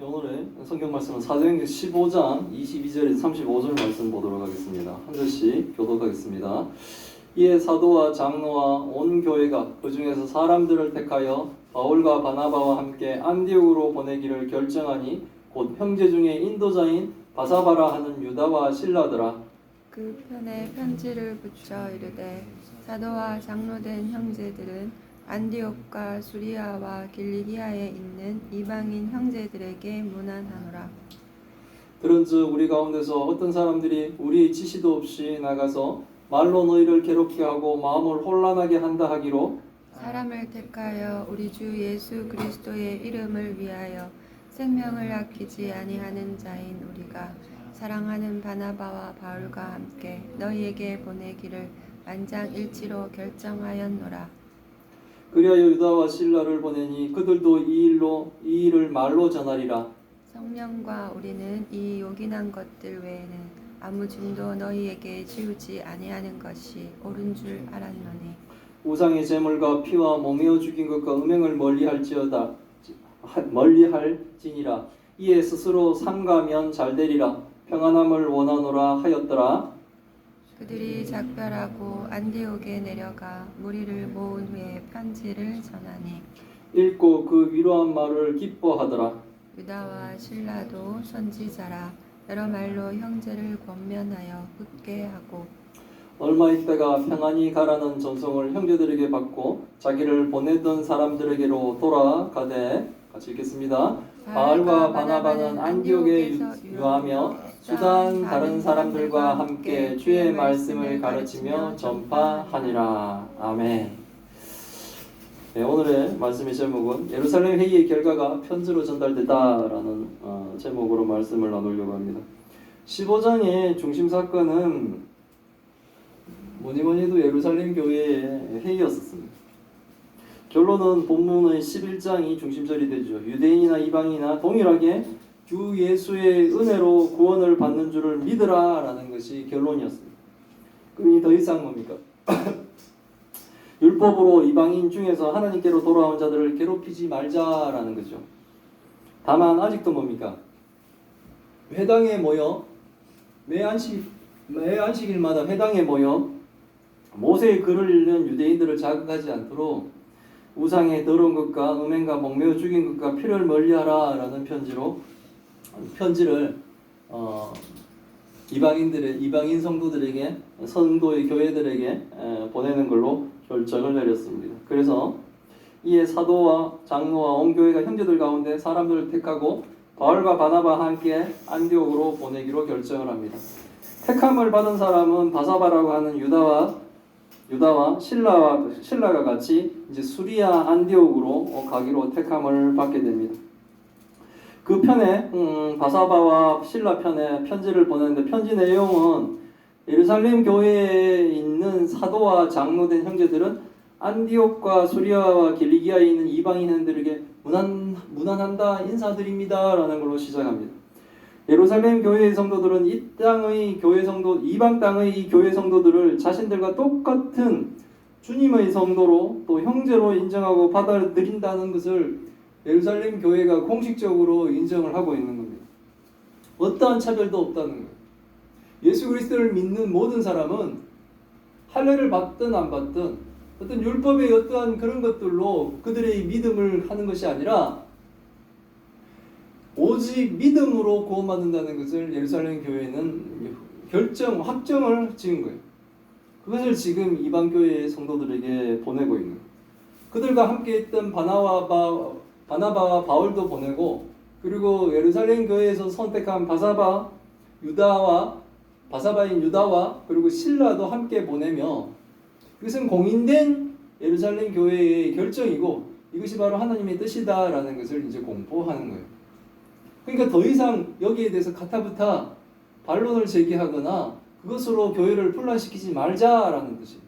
오늘의 성경 말씀은 사도행전 15장 22절에서 35절 말씀 보도록 하겠습니다. 한 절씩 교독하겠습니다. 이에 사도와 장로와 온 교회가 그 중에서 사람들을 택하여 바울과 바나바와 함께 안디옥으로 보내기를 결정하니 곧 형제 중에 인도자인 바사바라 하는 유다와 실라더라. 그 편에 편지를 붙여 이르되 사도와 장로된 형제들은 안디옥과 수리아와 길리기아에 있는 이방인 형제들에게 문안하노라. 들은즉 우리 가운데서 어떤 사람들이 우리의 지시도 없이 나가서 말로 너희를 괴롭게 하고 마음을 혼란하게 한다 하기로 사람을 택하여 우리 주 예수 그리스도의 이름을 위하여 생명을 아끼지 아니하는 자인 우리가 사랑하는 바나바와 바울과 함께 너희에게 보내기를 만장일치로 결정하였노라. 그리하여 유다와 실라를 보내니 그들도 이 일을 말로 전하리라. 성령과 우리는 이 요긴한 것들 외에는 아무 짐도 너희에게 지우지 아니하는 것이 옳은 줄 알았노니 우상의 제물과 피와 몸에어 죽인 것과 음행을 멀리할지니라. 이에 스스로 삼가면 잘되리라. 평안함을 원하노라 하였더라. 그들이 작별하고 안디옥에 내려가 무리를 모은 후에 편지를 전하니 읽고 그 위로한 말을 기뻐하더라. 유다와 실라도 선지자라 여러 말로 형제를 권면하여 굳게 하고 얼마 있다가 평안히 가라는 전송을 형제들에게 받고 자기를 보내던 사람들에게로 돌아가되, 같이 읽겠습니다. 바울과 바나바는 안디옥에 유하며 수단 다른 사람들과 함께 주의 말씀을 가르치며 전파하니라. 아멘. 네, 오늘의 말씀의 제목은 예루살렘 회의의 결과가 편지로 전달됐다라는 제목으로 말씀을 나누려고 합니다. 15장의 중심 사건은 뭐니뭐니도 예루살렘 교회의 회의였었습니다. 결론은 본문의 11장이 중심절이 되죠. 유대인이나 이방인이나 동일하게 주 예수의 은혜로 구원을 받는 줄을 믿으라 라는 것이 결론이었습니다. 그러니 더 이상 뭡니까? 율법으로 이방인 중에서 하나님께로 돌아온 자들을 괴롭히지 말자라는 거죠. 다만 아직도 뭡니까? 회당에 모여 매 안식일마다 회당에 모여 모세의 글을 읽는 유대인들을 자극하지 않도록 우상의 더러운 것과 음행과 목매어 죽인 것과 피를 멀리하라 라는 편지를 이방인 성도들에게, 성도의 교회들에게 보내는 걸로 결정을 내렸습니다. 그래서 이에 사도와 장로와 온 교회가 형제들 가운데 사람들을 택하고 바울과 바나바와 함께 안디옥으로 보내기로 결정을 합니다. 택함을 받은 사람은 바사바라고 하는 유다와 실라가 같이 이제 수리아 안디옥으로 가기로 택함을 받게 됩니다. 그 편에 바사바와 실라 편에 편지를 보냈는데 편지 내용은 예루살렘 교회에 있는 사도와 장로된 형제들은 안디옥과 수리아와 길리기아에 있는 이방인들에게 문안한다, 인사드립니다 라는 걸로 시작합니다. 예루살렘 교회의 성도들은 이방 땅의 교회 성도들을 자신들과 똑같은 주님의 성도로 또 형제로 인정하고 받아들인다는 것을 예루살렘 교회가 공식적으로 인정을 하고 있는 겁니다. 어떠한 차별도 없다는 거예요. 예수 그리스도를 믿는 모든 사람은 할례를 받든 안 받든 어떤 율법의 어떠한 그런 것들로 그들의 믿음을 하는 것이 아니라 오직 믿음으로 구원받는다는 것을 예루살렘 교회는 확정을 지은 거예요. 그것을 지금 이방 교회의 성도들에게 보내고 있는 거예요. 그들과 함께 있던 바나바와 바울도 보내고, 그리고 예루살렘 교회에서 선택한 바사바인 유다와 그리고 실라도 함께 보내며, 이것은 공인된 예루살렘 교회의 결정이고 이것이 바로 하나님의 뜻이다라는 것을 이제 공포하는 거예요. 그러니까 더 이상 여기에 대해서 가타부타 반론을 제기하거나 그것으로 교회를 분란시키지 말자라는 뜻이에요.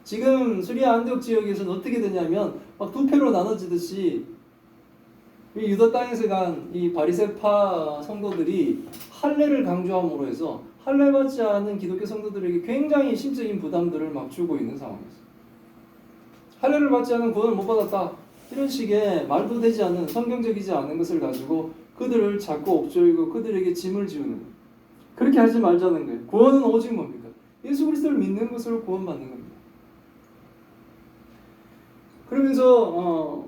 지금 수리아 안디옥 지역에서는 어떻게 되냐면 막 두 패로 나눠지듯이 이 유다 땅에서 간 이 바리새파 성도들이 할례를 강조함으로 해서 할례 받지 않은 기독교 성도들에게 굉장히 심적인 부담들을 막 주고 있는 상황이었어요. 할례를 받지 않은 구원을 못 받았다. 이런 식의 말도 되지 않는 성경적이지 않은 것을 가지고 그들을 자꾸 옥죄이고 그들에게 짐을 지우는 거예요. 그렇게 하지 말자는 거예요. 구원은 오직 뭡니까? 예수 그리스도를 믿는 것으로 구원받는 겁니다. 그러면서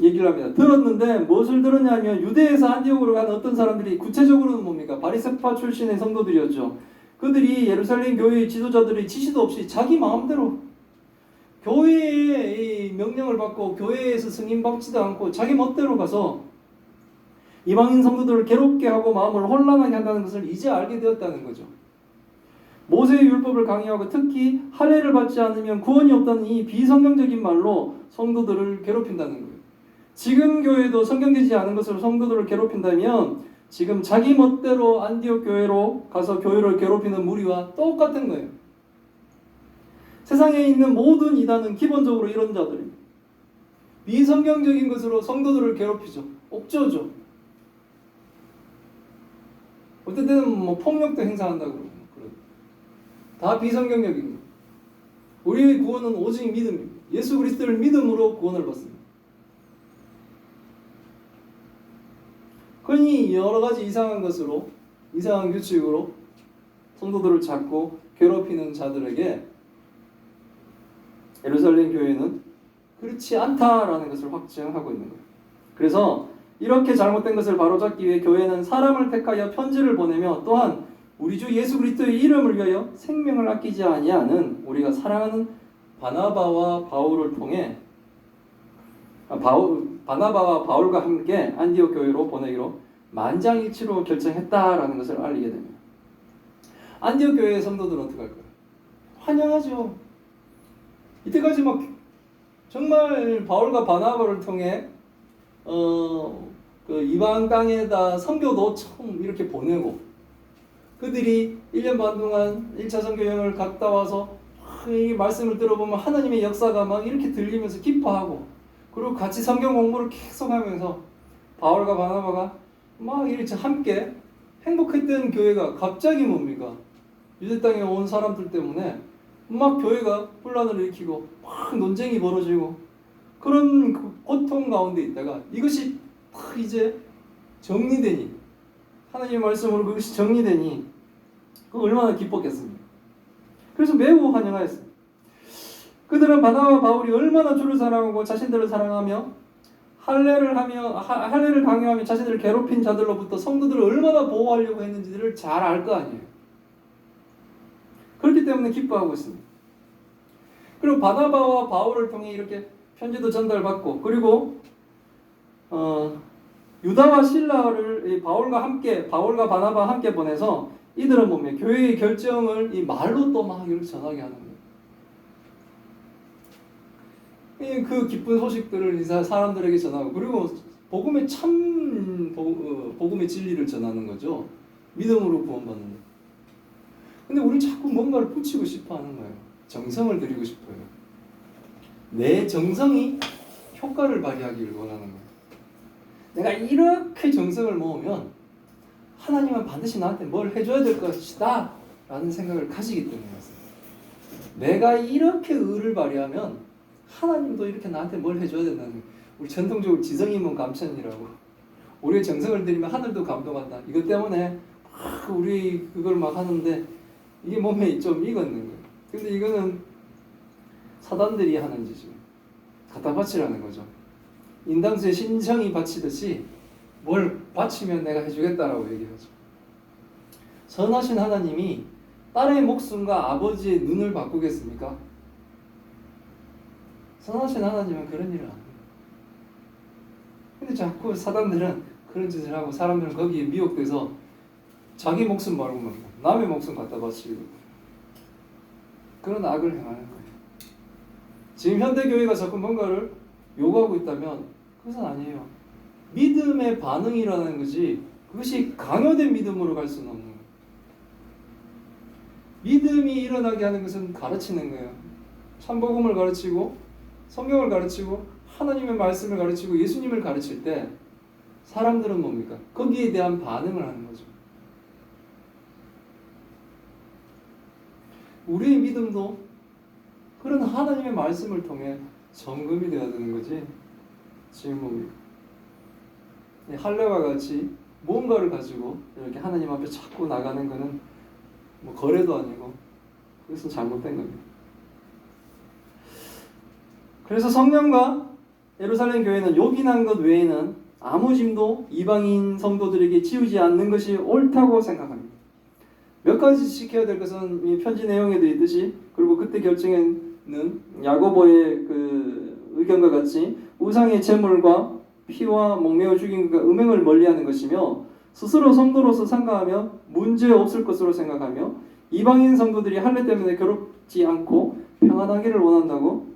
얘기를 합니다. 들었는데 무엇을 들었냐면 유대에서 안디옥으로 간 어떤 사람들이, 구체적으로는 뭡니까? 바리새파 출신의 성도들이었죠. 그들이 예루살렘 교회의 지도자들의 지시도 없이 자기 마음대로 교회의 이 명령을 받고 교회에서 승인받지도 않고 자기 멋대로 가서 이방인 성도들을 괴롭게 하고 마음을 혼란하게 한다는 것을 이제 알게 되었다는 거죠. 모세의 율법을 강요하고 특히 할례를 받지 않으면 구원이 없다는 이 비성경적인 말로 성도들을 괴롭힌다는 거예요. 지금 교회도 성경되지 않은 것으로 성도들을 괴롭힌다면 지금 자기 멋대로 안디옥 교회로 가서 교회를 괴롭히는 무리와 똑같은 거예요. 세상에 있는 모든 이단은 기본적으로 이런 자들입니다. 비성경적인 것으로 성도들을 괴롭히죠. 옥죄죠. 어떤 때는 뭐 폭력도 행사한다고 그러고. 다 비성경적입니다. 우리의 구원은 오직 믿음입니다. 예수 그리스도를 믿음으로 구원을 받습니다. 흔히 여러 가지 이상한 것으로, 이상한 규칙으로 성도들을 잡고 괴롭히는 자들에게 예루살렘 교회는 그렇지 않다라는 것을 확증하고 있는 거예요. 그래서 이렇게 잘못된 것을 바로잡기 위해 교회는 사람을 택하여 편지를 보내며 또한 우리 주 예수 그리스도의 이름을 위하여 생명을 아끼지 아니하는 우리가 사랑하는 바나바와 바울을 통해 바나바와 바울과 함께 안디옥 교회로 보내기로 만장일치로 결정했다라는 것을 알리게 됩니다. 안디옥 교회의 성도들은 어떻게 할까요? 환영하죠. 이때까지 막 정말 바울과 바나바를 통해 그 이방 땅에다 선교도 처음 이렇게 보내고 그들이 1년 반 동안 1차 선교 여행을 갔다 와서 이 말씀을 들어보면 하나님의 역사가 막 이렇게 들리면서 기뻐하고 그리고 같이 성경 공부를 계속하면서 바울과 바나바가 막 이렇게 함께 행복했던 교회가 갑자기 뭡니까? 유대 땅에 온 사람들 때문에 막 교회가 혼란을 일으키고 막 논쟁이 벌어지고 그런 고통 가운데 있다가 이것이 딱 이제 정리되니 하나님의 말씀으로 그것이 정리되니 그 얼마나 기뻤겠습니까? 그래서 매우 환영하였습니다. 그들은 바나바와 바울이 얼마나 주를 사랑하고 자신들을 사랑하며 할례를 강요하며 자신들을 괴롭힌 자들로부터 성도들을 얼마나 보호하려고 했는지를 잘 알 거 아니에요. 그렇기 때문에 기뻐하고 있습니다. 그리고 바나바와 바울을 통해 이렇게 편지도 전달받고 그리고 유다와 실라를 바울과 바나바와 함께 보내서 이들은 뭡니까? 교회의 결정을 이 말로 또 막 이렇게 전하게 하는 거예요. 그 기쁜 소식들을 이 사람들에게 전하고 그리고 복음의 복음의 진리를 전하는 거죠. 믿음으로 구원받는 거. 근데 우리 자꾸 뭔가를 붙이고 싶어 하는 거예요. 정성을 들이고 싶어요. 내 정성이 효과를 발휘하기를 원하는 거예요. 내가 이렇게 정성을 모으면 하나님은 반드시 나한테 뭘 해줘야 될 것이다 라는 생각을 가지기 때문이었습니다. 내가 이렇게 의를 발휘하면 하나님도 이렇게 나한테 뭘 해줘야 된다는 거예요. 우리 전통적으로 지성이면 감천이라고 우리의 정성을 들이면 하늘도 감동한다. 이것 때문에 막 우리 그걸 막 하는데 이게 몸에 좀 익었는 거예요. 근데 이거는 사단들이 하는 짓이죠. 갖다 바치라는 거죠. 인당수에 신성이 바치듯이 뭘 바치면 내가 해주겠다라고 얘기하죠. 선하신 하나님이 딸의 목숨과 아버지의 눈을 바꾸겠습니까? 선하신 하나님은 그런 일을 안 해요. 근데 자꾸 사단들은 그런 짓을 하고 사람들은 거기에 미혹돼서 자기 목숨 말고 남의 목숨 갖다 바치고 그런 악을 행하는 거예요. 지금 현대교회가 자꾸 뭔가를 요구하고 있다면 그것은 아니에요. 믿음의 반응이라는 것이 그것이 강요된 믿음으로 갈 수는 없는 거예요. 믿음이 일어나게 하는 것은 가르치는 거예요. 참복음을 가르치고 성경을 가르치고 하나님의 말씀을 가르치고 예수님을 가르칠 때 사람들은 뭡니까? 거기에 대한 반응을 하는 거죠. 우리의 믿음도 그런 하나님의 말씀을 통해 점검이 되어야 되는 거지 지금 뭡니까? 할례와 같이 뭔가를 가지고 이렇게 하나님 앞에 자꾸 나가는 것은 뭐 거래도 아니고 그것은 잘못된 겁니다. 그래서 성령과 예루살렘 교회는 요긴한 것 외에는 아무 짐도 이방인 성도들에게 지우지 않는 것이 옳다고 생각합니다. 몇 가지 지켜야 될 것은 이 편지 내용에도 있듯이, 그리고 그때 결정에는 야고보의 그 의견과 같이 우상의 제물과 피와 목매어 죽인 것과 음행을 멀리하는 것이며, 스스로 성도로서 상가하며 문제 없을 것으로 생각하며 이방인 성도들이 할례 때문에 괴롭지 않고 평안하기를 원한다고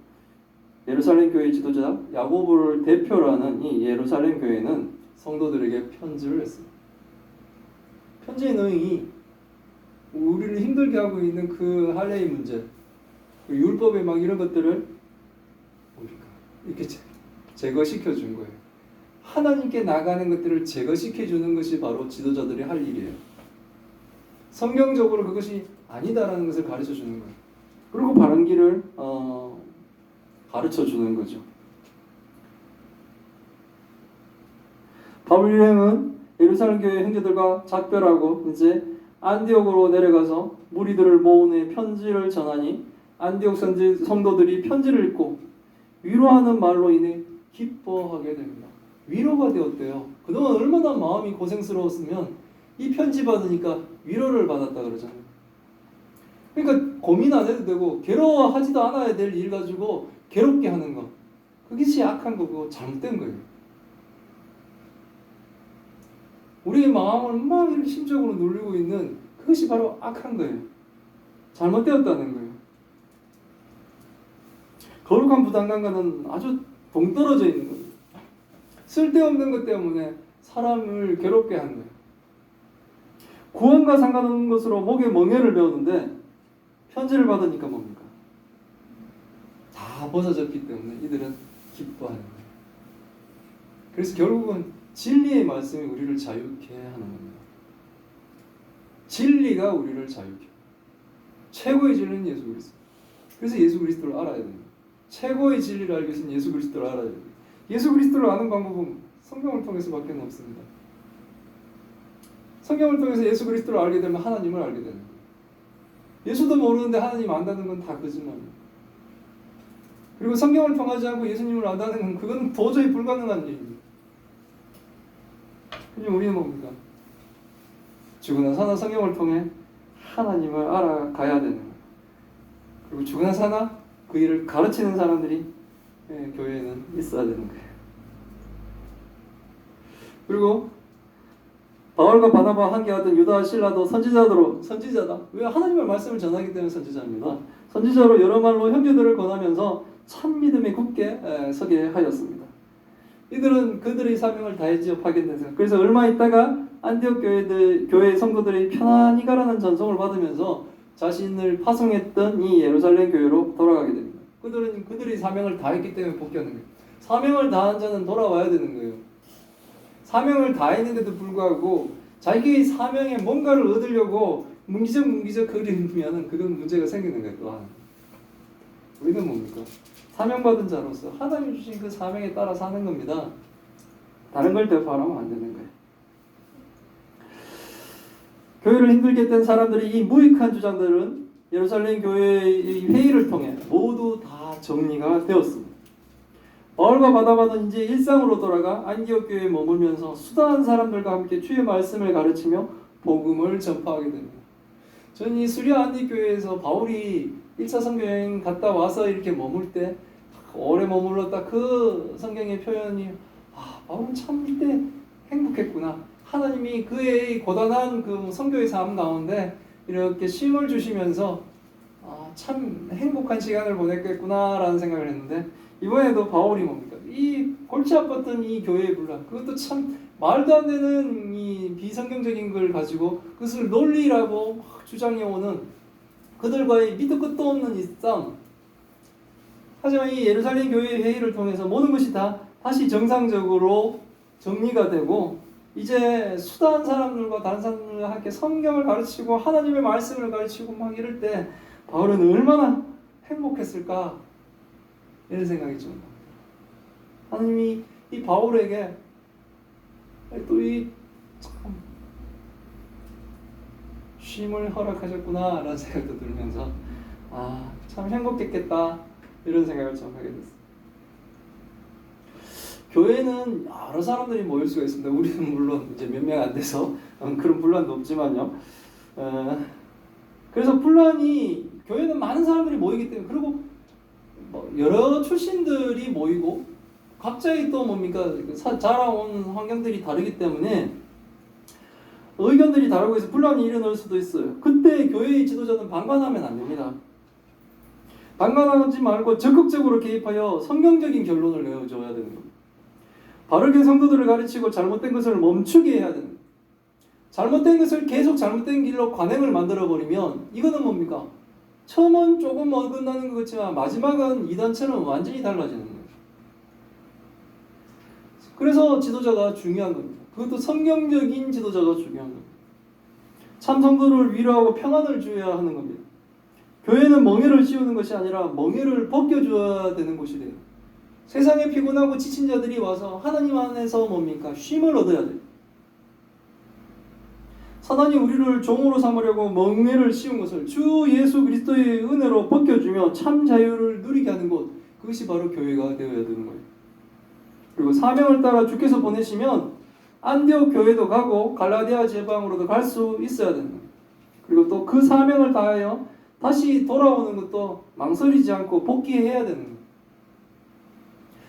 예루살렘 교회 지도자 야고보를 대표로 하는 이 예루살렘 교회는 성도들에게 편지를 했습니다. 편지의 내용이 우리를 힘들게 하고 있는 그 할례의 문제, 그 율법의 막 이런 것들을 이렇게 제거시켜 준 거예요. 하나님께 나가는 것들을 제거시켜 주는 것이 바로 지도자들이 할 일이에요. 성경적으로 그것이 아니다라는 것을 가르쳐 주는 거예요. 그리고 바른 길을 가르쳐 주는 거죠. 바울 유행은 예루살렘 교회 형제들과 작별하고 이제 안디옥으로 내려가서 무리들을 모은 후에 편지를 전하니 안디옥 성도들이 편지를 읽고 위로하는 말로 인해 기뻐하게 됩니다. 위로가 되었대요. 그동안 얼마나 마음이 고생스러웠으면 이 편지 받으니까 위로를 받았다 그러잖아요. 그러니까 고민 안 해도 되고 괴로워하지도 않아야 될 일 가지고 괴롭게 하는 거, 그것이 악한 거고 잘못된 거예요. 우리의 마음을 막 이렇게 심적으로 누르고 있는 그것이 바로 악한 거예요. 잘못되었다는 거예요. 거룩한 부담감과는 아주 동떨어져 있는 거예요. 쓸데없는 것 때문에 사람을 괴롭게 하는 거예요. 구원과 상관없는 것으로 목에 멍에를 배우는데 편지를 받으니까 뭡니까? 다 벗어졌기 때문에 이들은 기뻐하는 거예요. 그래서 결국은 진리의 말씀이 우리를 자유케 하는 겁니다. 진리가 우리를 자유케 해요. 최고의 진리는 예수 그리스도. 그래서 예수 그리스도를 알아야 됩니다. 최고의 진리를 알기 위해서는 예수 그리스도를 알아야 됩니다. 예수 그리스도를 아는 방법은 성경을 통해서밖에 없습니다. 성경을 통해서 예수 그리스도를 알게 되면 하나님을 알게 되는 거예요. 예수도 모르는데 하나님 안다는 건 다 거짓말이에요. 그리고 성경을 통하지 않고 예수님을 안다는 건 그건 도저히 불가능한 일입니다. 그럼 우리는 뭡니까? 죽으나 사나 성경을 통해 하나님을 알아가야 되는 거예요. 그리고 죽으나 사나 그 일을 가르치는 사람들이 교회에는 있어야 되는 거예요. 그리고 바울과 바나바와 함께하던 유다와 실라도 선지자다. 왜? 하나님의 말씀을 전하기 때문에 선지자입니다. 선지자로 여러 말로 형제들을 권하면서 참 믿음에 굳게 서게 하였습니다. 이들은 그들의 사명을 다했지요. 파견돼서. 그래서 얼마 있다가 안디옥 교회 성도들이 편안히 가라는 전송을 받으면서 자신을 파송했던 이 예루살렘 교회로 돌아가게 됩니다. 그들은 그들의 사명을 다했기 때문에 복귀하는 거예요. 사명을 다한 자는 돌아와야 되는 거예요. 사명을 다했는데도 불구하고 자기의 사명에 뭔가를 얻으려고 문기적 그리면 그건 문제가 생기는 거예요. 또 하나. 우리는 뭡니까? 사명받은 자로서 하나님 주신 그 사명에 따라 사는 겁니다. 다른 걸 대파하면 안 되는 거예요. 교회를 힘들게 했던 사람들이 이 무익한 주장들은 예루살렘 교회의 회의를 통해 모두 다 정리가 되었습니다. 바울과 바나바는 이제 일상으로 돌아가 안디옥 교회에 머물면서 수다한 사람들과 함께 주의 말씀을 가르치며 복음을 전파하게 됩니다. 저는 이 수리아 안디 교회에서 바울이 1차 선교여행 갔다 와서 이렇게 머물 때 오래 머물렀다 그 성경의 표현이 바울은 참 이때 행복했구나. 하나님이 그의 고단한 그 선교의 삶 가운데 이렇게 쉼을 주시면서 참 행복한 시간을 보냈겠구나라는 생각을 했는데, 이번에도 바울이 뭡니까? 이 골치 아팠던 이 교회의 분란, 그것도 참 말도 안 되는 이 비성경적인 걸 가지고 그것을 논리라고 주장해오는 그들과의 밑도 끝도 없는 이 싸움. 하지만 이 예루살렘 교회의 회의를 통해서 모든 것이 다 다시 정상적으로 정리가 되고, 이제 수다한 사람들과 다른 사람들과 함께 성경을 가르치고 하나님의 말씀을 가르치고 막 이럴 때 바울은 얼마나 행복했을까 이런 생각이 좀 납니다. 하나님이 이 이 바울에게 또 이 참 쉼을 허락하셨구나 라는 생각도 들면서 참 행복했겠다 이런 생각을 좀 하게 됐어요. 교회는 여러 사람들이 모일 수가 있습니다. 우리는 물론 이제 몇 명 안 돼서 그런 분란도 없지만요. 그래서 분란이 교회는 많은 사람들이 모이기 때문에 그리고 뭐 여러 출신들이 모이고 각자의 또 뭡니까 자라온 환경들이 다르기 때문에 의견들이 다르고 해서 분란이 일어날 수도 있어요. 그때 교회의 지도자는 방관하면 안 됩니다. 방관하지 말고 적극적으로 개입하여 성경적인 결론을 내어줘야 되는 겁니다. 바르게 성도들을 가르치고 잘못된 것을 멈추게 해야 되는 겁니다. 잘못된 것을 계속 잘못된 길로 관행을 만들어버리면 이거는 뭡니까? 처음은 조금 어긋나는 것 같지만 마지막은 이단처럼 완전히 달라지는 거예요. 그래서 지도자가 중요한 겁니다. 그것도 성경적인 지도자가 중요한 겁니다. 참 성도를 위로하고 평안을 주어야 하는 겁니다. 교회는 멍에를 씌우는 것이 아니라 멍에를 벗겨줘야 되는 곳이 돼요. 세상에 피곤하고 지친 자들이 와서 하나님 안에서 뭡니까? 쉼을 얻어야 돼요. 사단이 우리를 종으로 삼으려고 멍에를 씌운 것을 주 예수 그리스도의 은혜로 벗겨주며 참 자유를 누리게 하는 곳, 그것이 바로 교회가 되어야 되는 거예요. 그리고 사명을 따라 주께서 보내시면 안디옥 교회도 가고 갈라디아 지방으로도 갈 수 있어야 되는 거예요. 그리고 또 그 사명을 다하여 다시 돌아오는 것도 망설이지 않고 복귀해야 되는 거예요.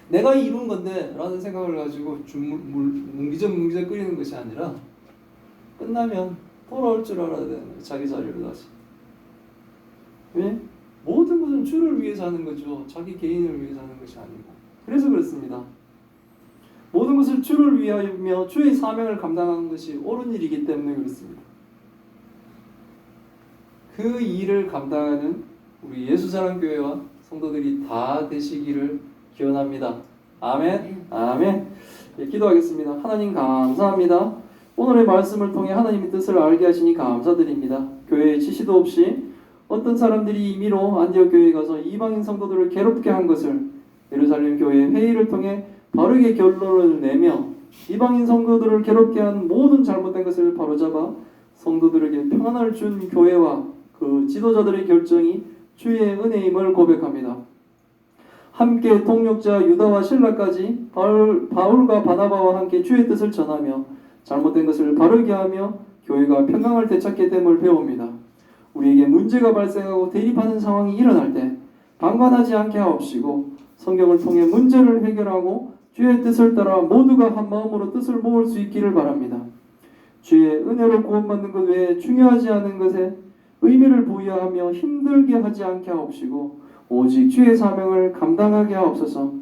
내가 이룬 건데 라는 생각을 가지고 뭉기적 끓이는 것이 아니라 끝나면 돌아올 줄 알아야 되는 거예요. 자기 자리로 다시. 왜? 모든 것은 주를 위해서 하는 거죠. 자기 개인을 위해서 하는 것이 아니고. 그래서 그렇습니다. 모든 것을 주를 위하여 주의 사명을 감당하는 것이 옳은 일이기 때문에 그렇습니다. 그 일을 감당하는 우리 예수사랑교회와 성도들이 다 되시기를 기원합니다. 아멘. 아멘. 네, 기도하겠습니다. 하나님 감사합니다. 오늘의 말씀을 통해 하나님의 뜻을 알게 하시니 감사드립니다. 교회에 지시도 없이 어떤 사람들이 임의로 안디옥 교회에 가서 이방인 성도들을 괴롭게 한 것을 예루살렘 교회 회의를 통해 바르게 결론을 내며 이방인 성도들을 괴롭게 한 모든 잘못된 것을 바로잡아 성도들에게 평안을 준 교회와 그 지도자들의 결정이 주의 은혜임을 고백합니다. 함께 동력자 유다와 실라까지 바울과 바나바와 함께 주의 뜻을 전하며 잘못된 것을 바르게 하며 교회가 평강을 되찾게 됨을 배웁니다. 우리에게 문제가 발생하고 대립하는 상황이 일어날 때 방관하지 않게 하옵시고 성경을 통해 문제를 해결하고 주의 뜻을 따라 모두가 한 마음으로 뜻을 모을 수 있기를 바랍니다. 주의 은혜로 구원받는 것 외에 중요하지 않은 것에 의미를 부여하며 힘들게 하지 않게 하옵시고 오직 주의 사명을 감당하게 하옵소서.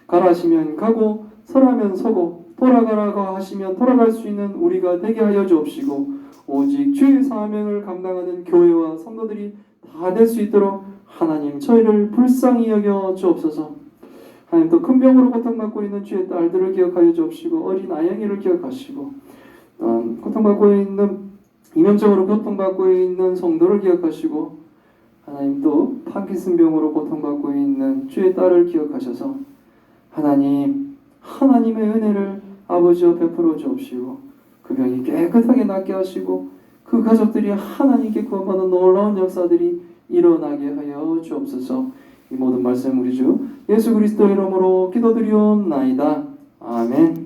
가라시면 가고 서라면 서고 돌아가라고 하시면 돌아갈 수 있는 우리가 되게 하여 주옵시고 오직 주의 사명을 감당하는 교회와 성도들이 다 될 수 있도록 하나님 저희를 불쌍히 여겨 주옵소서. 하나님 또 큰 병으로 고통받고 있는 주의 딸들을 기억하여 주옵시고 어린 아영이를 기억하시고 고통받고 있는 이명적으로 고통받고 있는 성도를 기억하시고 하나님 또 파킨슨병으로 고통받고 있는 주의 딸을 기억하셔서 하나님 하나님의 은혜를 아버지와 베풀어 주옵시고 그 병이 깨끗하게 낫게 하시고 그 가족들이 하나님께 구원받는 놀라운 역사들이 일어나게 하여 주옵소서. 이 모든 말씀 우리 주 예수 그리스도 이름으로 기도드리옵나이다. 아멘.